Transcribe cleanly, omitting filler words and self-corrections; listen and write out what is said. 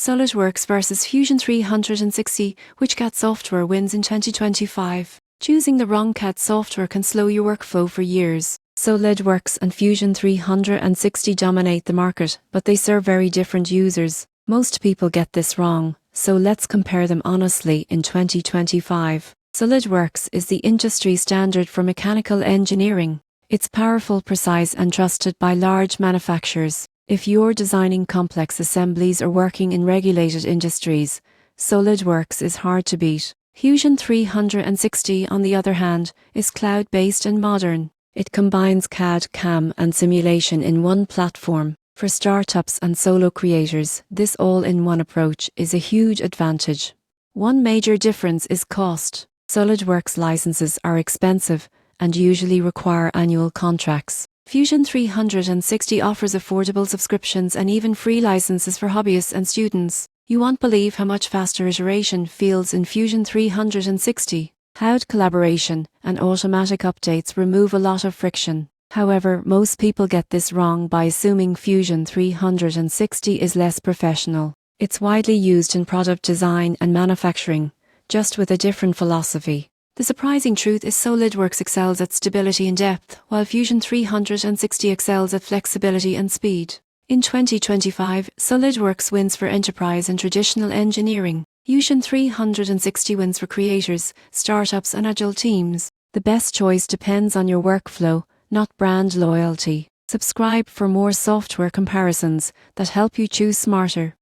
SolidWorks versus Fusion 360, which CAD software wins in 2025. Choosing the wrong CAD software can slow your workflow for years. SolidWorks and Fusion 360 dominate the market, but they serve very different users. Most people get this wrong, so let's compare them honestly in 2025. SolidWorks is the industry standard for mechanical engineering. It's powerful, precise, and trusted by large manufacturers. If you're designing complex assemblies or working in regulated industries, SolidWorks is hard to beat. Fusion 360, on the other hand, is cloud-based and modern. It combines CAD, CAM, and simulation in one platform. For startups and solo creators, this all-in-one approach is a huge advantage. One major difference is cost. SolidWorks licenses are expensive and usually require annual contracts. Fusion 360 offers affordable subscriptions and even free licenses for hobbyists and students. You won't believe how much faster iteration feels in Fusion 360. CAD collaboration and automatic updates remove a lot of friction. However, most people get this wrong by assuming Fusion 360 is less professional. It's widely used in product design and manufacturing, just with a different philosophy. The surprising truth is SolidWorks excels at stability and depth, while Fusion 360 excels at flexibility and speed. In 2025, SolidWorks wins for enterprise and traditional engineering. Fusion 360 wins for creators, startups, and agile teams. The best choice depends on your workflow, not brand loyalty. Subscribe for more software comparisons that help you choose smarter.